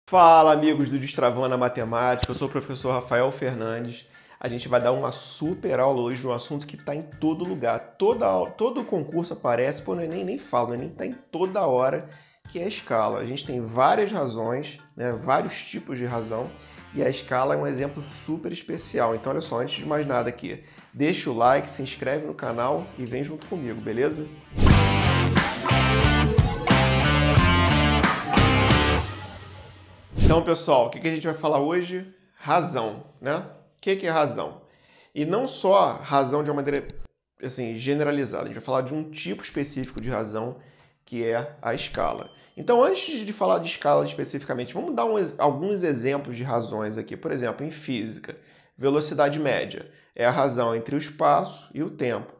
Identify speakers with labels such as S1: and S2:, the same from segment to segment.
S1: Fala, amigos do Destravando a Matemática, eu sou o professor Rafael Fernandes. A gente vai dar uma super aula hoje de um assunto que está em todo lugar. Todo concurso aparece, pô, nem falo, nem está em toda hora, que é a escala. A gente tem várias razões, né, vários tipos de razão, e a escala é um exemplo super especial. Então, olha só, antes de mais nada aqui, deixa o like, se inscreve no canal e vem junto comigo, beleza? Então, pessoal, o que a gente vai falar hoje? Razão, né? O que é razão? E não só razão de uma maneira assim, generalizada, a gente vai falar de um tipo específico de razão, que é a escala. Então, antes de falar de escala especificamente, vamos dar alguns exemplos de razões aqui. Por exemplo, em física, velocidade média é a razão entre o espaço e o tempo.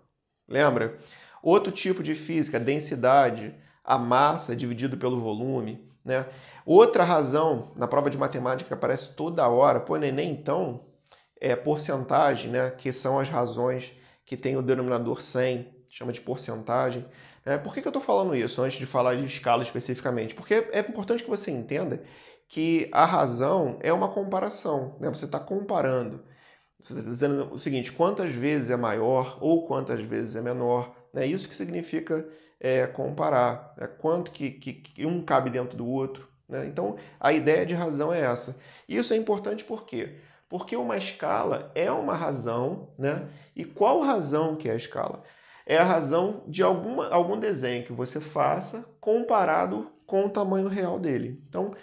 S1: Lembra? Outro tipo de física, densidade, a massa dividido pelo volume, né? Outra razão na prova de matemática que aparece toda hora, pô, Enem então, é porcentagem, né? Que são as razões que tem o denominador 100, chama de porcentagem. Né? Por que eu estou falando isso antes de falar de escala especificamente? Porque é importante que você entenda que a razão é uma comparação, né? Você está comparando. Você está dizendo o seguinte, quantas vezes é maior ou quantas vezes é menor. É isso que significa comparar. Quanto que um cabe dentro do outro. Né? Então, a ideia de razão é essa. E isso é importante por quê? Porque uma escala é uma razão, né? E qual razão que é a escala? É a razão de algum desenho que você faça comparado com o tamanho real dele. Então,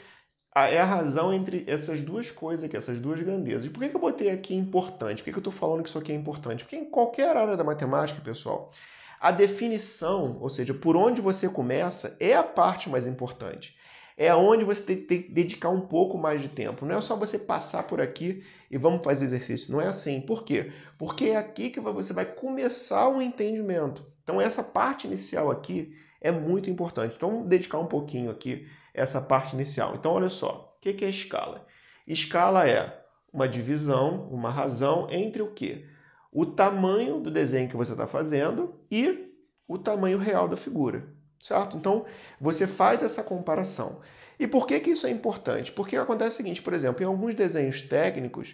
S1: é a razão entre essas duas coisas aqui, essas duas grandezas. E por que eu botei aqui importante? Por que eu estou falando que isso aqui é importante? Porque em qualquer área da matemática, pessoal, a definição, ou seja, por onde você começa, é a parte mais importante. É onde você tem que dedicar um pouco mais de tempo. Não é só você passar por aqui e vamos fazer exercício. Não é assim. Por quê? Porque é aqui que você vai começar o entendimento. Então, essa parte inicial aqui é muito importante. Então, vamos dedicar um pouquinho aqui essa parte inicial. Então, olha só, o que é escala? Escala é uma divisão, uma razão entre o quê? O tamanho do desenho que você está fazendo e o tamanho real da figura, certo? Então, você faz essa comparação. E por que isso é importante? Porque acontece o seguinte, por exemplo, em alguns desenhos técnicos,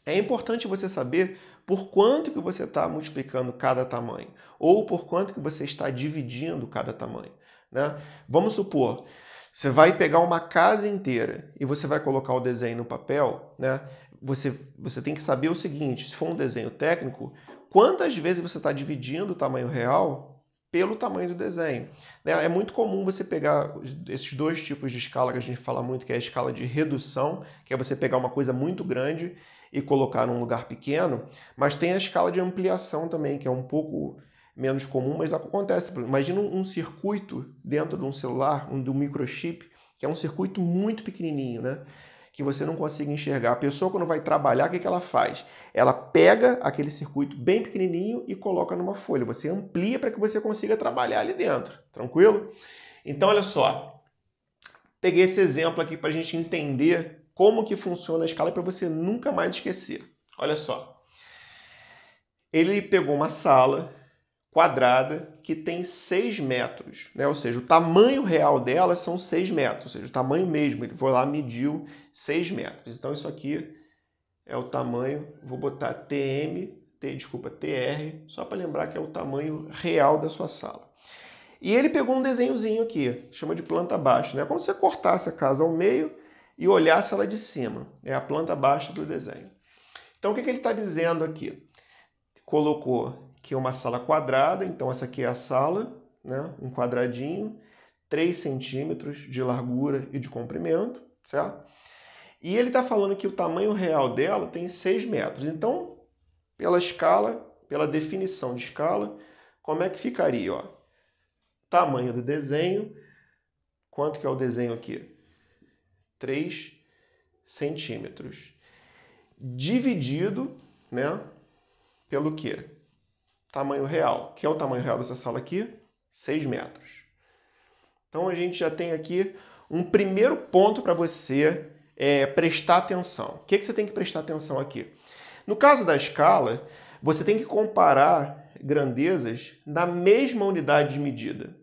S1: é importante você saber por quanto que você está multiplicando cada tamanho, ou por quanto que você está dividindo cada tamanho. Né? Vamos supor, você vai pegar uma casa inteira e você vai colocar o desenho no papel, né? Você tem que saber o seguinte, se for um desenho técnico, quantas vezes você está dividindo o tamanho real pelo tamanho do desenho. Né? É muito comum você pegar esses dois tipos de escala que a gente fala muito, que é a escala de redução, que é você pegar uma coisa muito grande e colocar num lugar pequeno, mas tem a escala de ampliação também, que é um pouco menos comum, mas acontece. Imagina um circuito dentro de um celular, de um microchip, que é um circuito muito pequenininho, né? Que você não consegue enxergar. A pessoa, quando vai trabalhar, o que ela faz? Ela pega aquele circuito bem pequenininho e coloca numa folha. Você amplia para que você consiga trabalhar ali dentro. Tranquilo? Então, olha só. Peguei esse exemplo aqui para a gente entender como que funciona a escala para você nunca mais esquecer. Olha só. Ele pegou uma sala quadrada que tem 6 metros, né? Ou seja, o tamanho real dela são 6 metros, ou seja, o tamanho mesmo, ele foi lá, mediu 6 metros. Então isso aqui é o tamanho, vou botar TR, só para lembrar que é o tamanho real da sua sala. E ele pegou um desenhozinho aqui, chama de planta baixa, né? Como se você cortasse a casa ao meio e olhasse ela de cima, é a planta baixa do desenho. Então o que ele está dizendo aqui? Colocou aqui uma sala quadrada, então essa aqui é a sala, né? Um quadradinho, 3 centímetros de largura e de comprimento, certo? E ele está falando que o tamanho real dela tem 6 metros. Então, pela escala, pela definição de escala, como é que ficaria? Ó? Tamanho do desenho, quanto que é o desenho aqui? 3 centímetros. Dividido, né, pelo quê? Tamanho real. Que é o tamanho real dessa sala aqui? 6 metros. Então a gente já tem aqui um primeiro ponto para você prestar atenção. O que você tem que prestar atenção aqui? No caso da escala, você tem que comparar grandezas na mesma unidade de medida,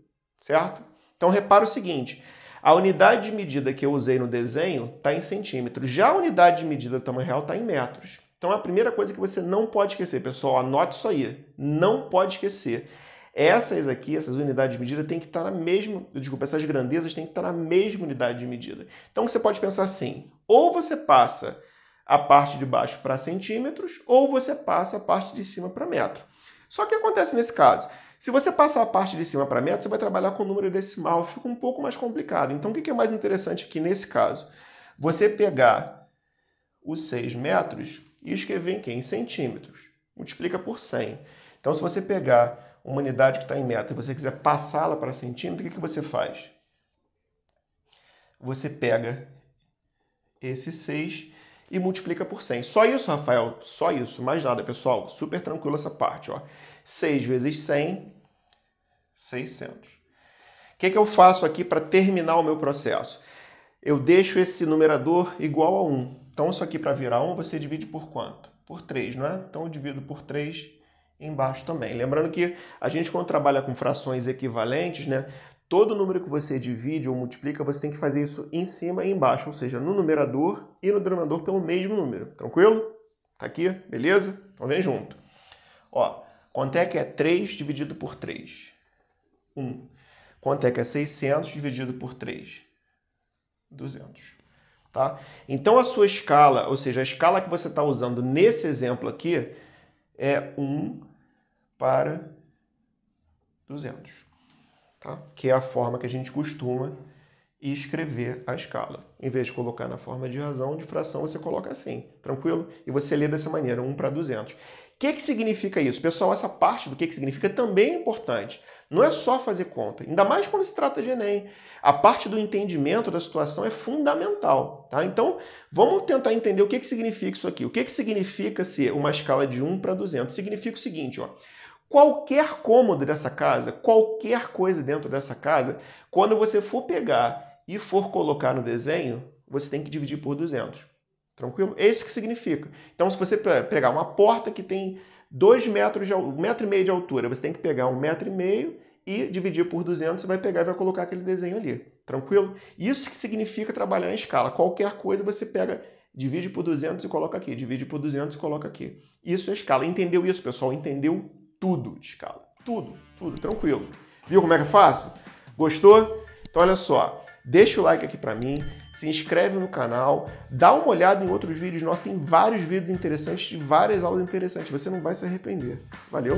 S1: certo? Então repara o seguinte, A unidade de medida que eu usei no desenho está em centímetros. Já a unidade de medida do tamanho real está em metros. Então, a primeira coisa que você não pode esquecer, pessoal, anote isso aí. Não pode esquecer. Essas aqui, essas unidades de medida, tem que estar na mesma... Desculpa, essas grandezas têm que estar na mesma unidade de medida. Então, você pode pensar assim, ou você passa a parte de baixo para centímetros, ou você passa a parte de cima para metro. Só que o que acontece nesse caso? Se você passar a parte de cima para metro, você vai trabalhar com número decimal, fica um pouco mais complicado. Então, o que é mais interessante aqui nesse caso? Você pegar os 6 metros e escrever em quê? Em centímetros. Multiplica por 100. Então, se você pegar uma unidade que está em metro e você quiser passá-la para centímetro, o que você faz? Você pega esse 6 e multiplica por 100. Só isso, Rafael? Só isso, mais nada, pessoal. Super tranquilo essa parte, ó. 6 vezes 100, 600. O que eu faço aqui para terminar o meu processo? Eu deixo esse numerador igual a 1. Então, isso aqui para virar 1, você divide por quanto? Por 3, não é? Então, eu divido por 3 embaixo também. Lembrando que a gente, quando trabalha com frações equivalentes, né? Todo número que você divide ou multiplica, você tem que fazer isso em cima e embaixo, ou seja, no numerador e no denominador pelo mesmo número. Tranquilo? Tá aqui? Beleza? Então vem junto. Ó, quanto é que é 3 dividido por 3? 1. Quanto é que é 600 dividido por 3? 200. Tá? Então a sua escala, ou seja, a escala que você está usando nesse exemplo aqui é 1 para 200. Tá? Que é a forma que a gente costuma escrever a escala. Em vez de colocar na forma de razão, de fração, você coloca assim, tranquilo? E você lê dessa maneira, 1 para 200. O que significa isso? Pessoal, essa parte do que significa também é importante. Não é só fazer conta, ainda mais quando se trata de Enem. A parte do entendimento da situação é fundamental. Tá? Então, vamos tentar entender o que significa isso aqui. O que significa ser uma escala de 1 para 200? Significa o seguinte, ó. Qualquer cômodo dessa casa, qualquer coisa dentro dessa casa, quando você for pegar e for colocar no desenho, você tem que dividir por 200. Tranquilo? É isso que significa. Então, se você pegar uma porta que tem 2 metros, 1,5 metro de altura, você tem que pegar 1,5 metro e dividir por 200, você vai pegar e vai colocar aquele desenho ali. Tranquilo? Isso que significa trabalhar em escala. Qualquer coisa você pega, divide por 200 e coloca aqui. Divide por 200 e coloca aqui. Isso é escala. Entendeu isso, pessoal? Entendeu tudo de escala. Tudo, tranquilo. Viu como é que é fácil? Gostou? Então olha só, deixa o like aqui pra mim, se inscreve no canal, dá uma olhada em outros vídeos nossos, tem vários vídeos interessantes, de várias aulas interessantes, você não vai se arrepender. Valeu?